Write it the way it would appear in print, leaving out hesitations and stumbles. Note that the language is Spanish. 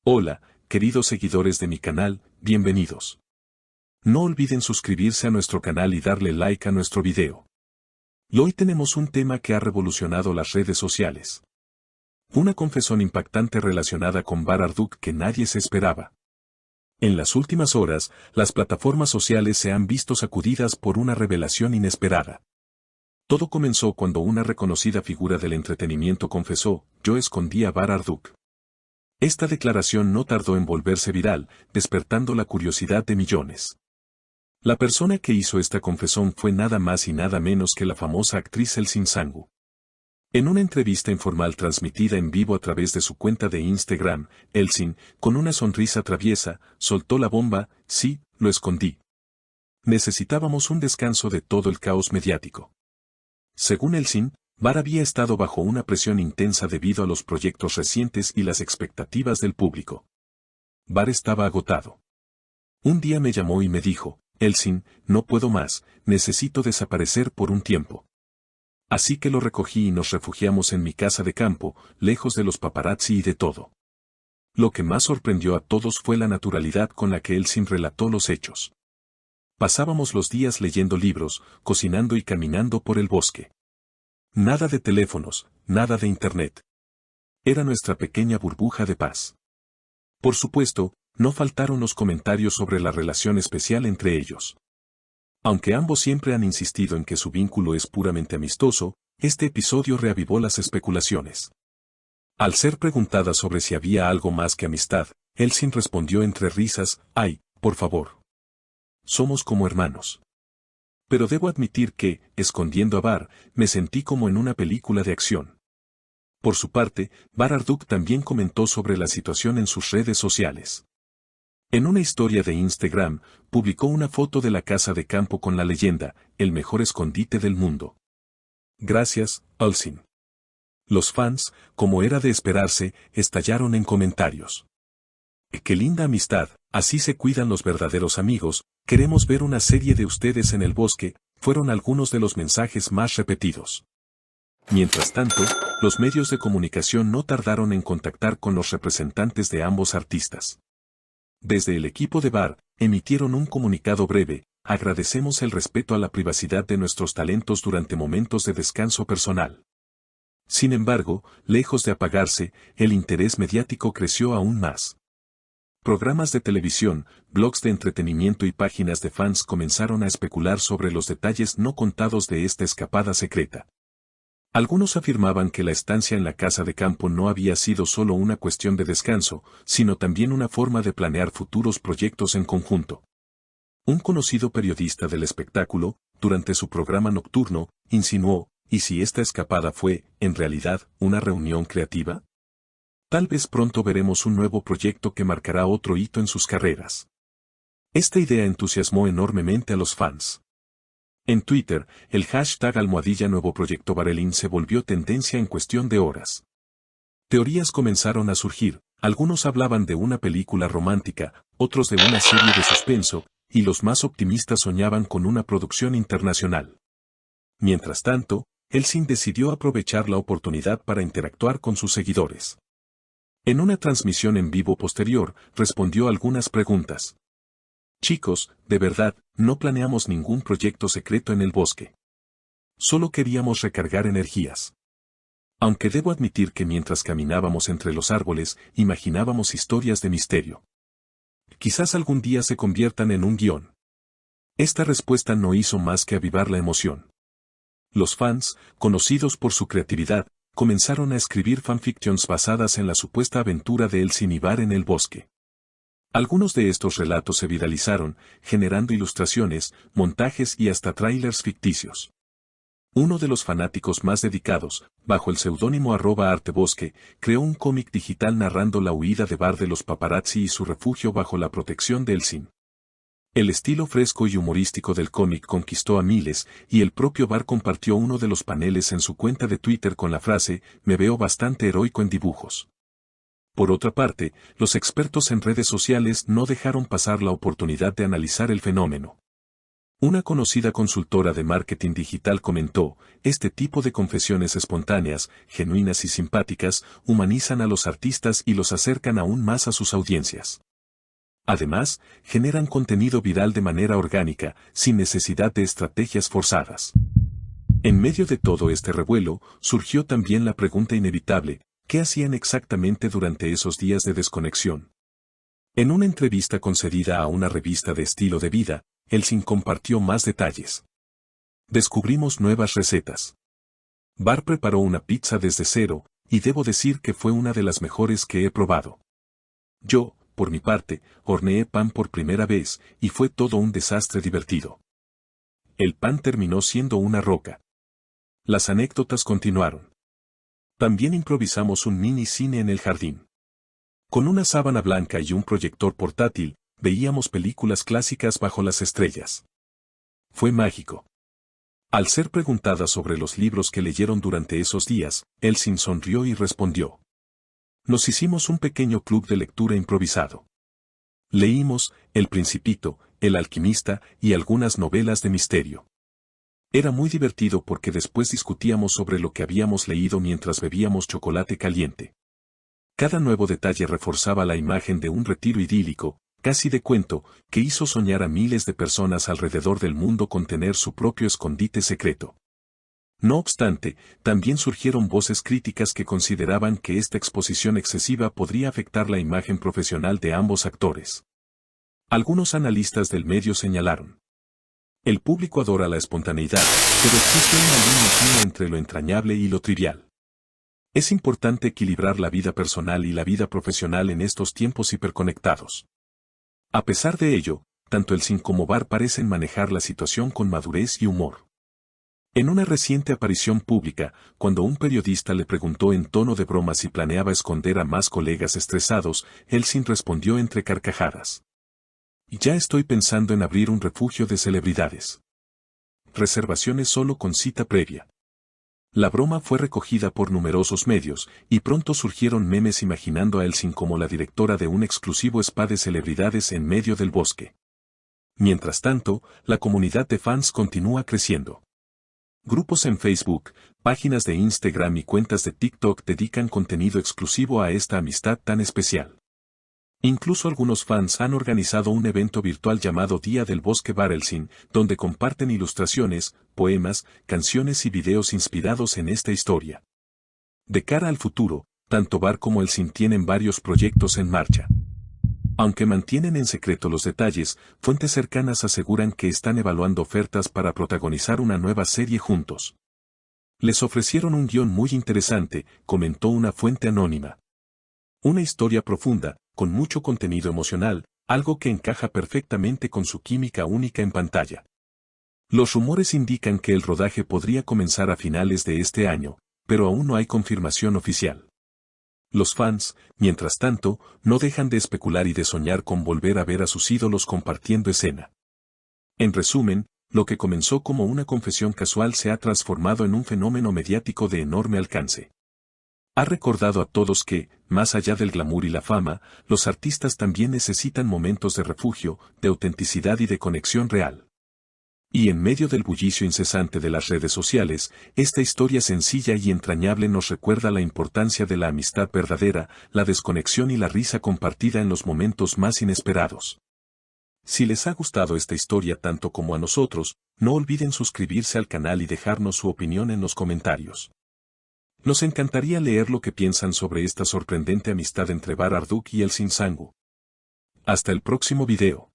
Hola, queridos seguidores de mi canal, bienvenidos. No olviden suscribirse a nuestro canal y darle like a nuestro video. Hoy tenemos un tema que ha revolucionado las redes sociales. Una confesión impactante relacionada con Bar Arduk que nadie se esperaba. En las últimas horas, las plataformas sociales se han visto sacudidas por una revelación inesperada. Todo comenzó cuando una reconocida figura del entretenimiento confesó: "Yo escondí a Bar Arduk". Esta declaración no tardó en volverse viral, despertando la curiosidad de millones. La persona que hizo esta confesión fue nada más y nada menos que la famosa actriz Elsin Sangu. En una entrevista informal transmitida en vivo a través de su cuenta de Instagram, Elsin, con una sonrisa traviesa, soltó la bomba: "Sí, lo escondí. Necesitábamos un descanso de todo el caos mediático". Según Elsin, Bar había estado bajo una presión intensa debido a los proyectos recientes y las expectativas del público. Bar estaba agotado. Un día me llamó y me dijo: "Elsin, no puedo más, necesito desaparecer por un tiempo". Así que lo recogí y nos refugiamos en mi casa de campo, lejos de los paparazzi y de todo. Lo que más sorprendió a todos fue la naturalidad con la que Elsin relató los hechos. Pasábamos los días leyendo libros, cocinando y caminando por el bosque. Nada de teléfonos, nada de internet. Era nuestra pequeña burbuja de paz. Por supuesto, no faltaron los comentarios sobre la relación especial entre ellos. Aunque ambos siempre han insistido en que su vínculo es puramente amistoso, este episodio reavivó las especulaciones. Al ser preguntada sobre si había algo más que amistad, Elsin respondió entre risas: "Ay, por favor. Somos como hermanos". Pero debo admitir que, escondiendo a Bar, me sentí como en una película de acción. Por su parte, Bar Arduk también comentó sobre la situación en sus redes sociales. En una historia de Instagram, publicó una foto de la casa de campo con la leyenda: "El mejor escondite del mundo". Gracias, Elsin. Los fans, como era de esperarse, estallaron en comentarios. ¡Qué linda amistad! Así se cuidan los verdaderos amigos. Queremos ver una serie de ustedes en el bosque, fueron algunos de los mensajes más repetidos. Mientras tanto, los medios de comunicación no tardaron en contactar con los representantes de ambos artistas. Desde el equipo de Bar, emitieron un comunicado breve: "Agradecemos el respeto a la privacidad de nuestros talentos durante momentos de descanso personal". Sin embargo, lejos de apagarse, el interés mediático creció aún más. Programas de televisión, blogs de entretenimiento y páginas de fans comenzaron a especular sobre los detalles no contados de esta escapada secreta. Algunos afirmaban que la estancia en la casa de campo no había sido solo una cuestión de descanso, sino también una forma de planear futuros proyectos en conjunto. Un conocido periodista del espectáculo, durante su programa nocturno, insinuó: "¿Y si esta escapada fue, en realidad, una reunión creativa? Tal vez pronto veremos un nuevo proyecto que marcará otro hito en sus carreras". Esta idea entusiasmó enormemente a los fans. En Twitter, el hashtag #Nuevo Proyecto Barelín se volvió tendencia en cuestión de horas. Teorías comenzaron a surgir: algunos hablaban de una película romántica, otros de una serie de suspenso, y los más optimistas soñaban con una producción internacional. Mientras tanto, Elsin decidió aprovechar la oportunidad para interactuar con sus seguidores. En una transmisión en vivo posterior, respondió algunas preguntas. "Chicos, de verdad, no planeamos ningún proyecto secreto en el bosque. Solo queríamos recargar energías. Aunque debo admitir que mientras caminábamos entre los árboles, imaginábamos historias de misterio. Quizás algún día se conviertan en un guión". Esta respuesta no hizo más que avivar la emoción. Los fans, conocidos por su creatividad, comenzaron a escribir fanfictions basadas en la supuesta aventura de Elsin y Bar en el bosque. Algunos de estos relatos se viralizaron, generando ilustraciones, montajes y hasta tráilers ficticios. Uno de los fanáticos más dedicados, bajo el seudónimo @artebosque, creó un cómic digital narrando la huida de Bar de los paparazzi y su refugio bajo la protección de Elsin. El estilo fresco y humorístico del cómic conquistó a miles, y el propio Bar compartió uno de los paneles en su cuenta de Twitter con la frase: "Me veo bastante heroico en dibujos". Por otra parte, los expertos en redes sociales no dejaron pasar la oportunidad de analizar el fenómeno. Una conocida consultora de marketing digital comentó, este tipo de confesiones espontáneas, genuinas y simpáticas, humanizan a los artistas y los acercan aún más a sus audiencias. Además, generan contenido viral de manera orgánica, sin necesidad de estrategias forzadas. En medio de todo este revuelo, surgió también la pregunta inevitable, ¿qué hacían exactamente durante esos días de desconexión? En una entrevista concedida a una revista de estilo de vida, Elsin compartió más detalles. Descubrimos nuevas recetas. Bar preparó una pizza desde cero, y debo decir que fue una de las mejores que he probado. Yo, por mi parte, horneé pan por primera vez, y fue todo un desastre divertido. El pan terminó siendo una roca. Las anécdotas continuaron. También improvisamos un mini cine en el jardín. Con una sábana blanca y un proyector portátil, veíamos películas clásicas bajo las estrellas. Fue mágico. Al ser preguntada sobre los libros que leyeron durante esos días, Elsin sonrió y respondió. Nos hicimos un pequeño club de lectura improvisado. Leímos El Principito, El Alquimista y algunas novelas de misterio. Era muy divertido porque después discutíamos sobre lo que habíamos leído mientras bebíamos chocolate caliente. Cada nuevo detalle reforzaba la imagen de un retiro idílico, casi de cuento, que hizo soñar a miles de personas alrededor del mundo con tener su propio escondite secreto. No obstante, también surgieron voces críticas que consideraban que esta exposición excesiva podría afectar la imagen profesional de ambos actores. Algunos analistas del medio señalaron. El público adora la espontaneidad, pero existe una línea fina entre lo entrañable y lo trivial. Es importante equilibrar la vida personal y la vida profesional en estos tiempos hiperconectados. A pesar de ello, tanto Elsin como Bar parecen manejar la situación con madurez y humor. En una reciente aparición pública, cuando un periodista le preguntó en tono de broma si planeaba esconder a más colegas estresados, Elsin respondió entre carcajadas. Ya estoy pensando en abrir un refugio de celebridades. Reservaciones solo con cita previa. La broma fue recogida por numerosos medios, y pronto surgieron memes imaginando a Elsin como la directora de un exclusivo spa de celebridades en medio del bosque. Mientras tanto, la comunidad de fans continúa creciendo. Grupos en Facebook, páginas de Instagram y cuentas de TikTok dedican contenido exclusivo a esta amistad tan especial. Incluso algunos fans han organizado un evento virtual llamado Día del Bosque Bar Elsin, donde comparten ilustraciones, poemas, canciones y videos inspirados en esta historia. De cara al futuro, tanto Bar como Elsin tienen varios proyectos en marcha. Aunque mantienen en secreto los detalles, fuentes cercanas aseguran que están evaluando ofertas para protagonizar una nueva serie juntos. Les ofrecieron un guión muy interesante, comentó una fuente anónima. Una historia profunda, con mucho contenido emocional, algo que encaja perfectamente con su química única en pantalla. Los rumores indican que el rodaje podría comenzar a finales de este año, pero aún no hay confirmación oficial. Los fans, mientras tanto, no dejan de especular y de soñar con volver a ver a sus ídolos compartiendo escena. En resumen, lo que comenzó como una confesión casual se ha transformado en un fenómeno mediático de enorme alcance. Ha recordado a todos que, más allá del glamour y la fama, los artistas también necesitan momentos de refugio, de autenticidad y de conexión real. Y en medio del bullicio incesante de las redes sociales, esta historia sencilla y entrañable nos recuerda la importancia de la amistad verdadera, la desconexión y la risa compartida en los momentos más inesperados. Si les ha gustado esta historia tanto como a nosotros, no olviden suscribirse al canal y dejarnos su opinión en los comentarios. Nos encantaría leer lo que piensan sobre esta sorprendente amistad entre Bar Arduk y Elsin Sangu. Hasta el próximo video.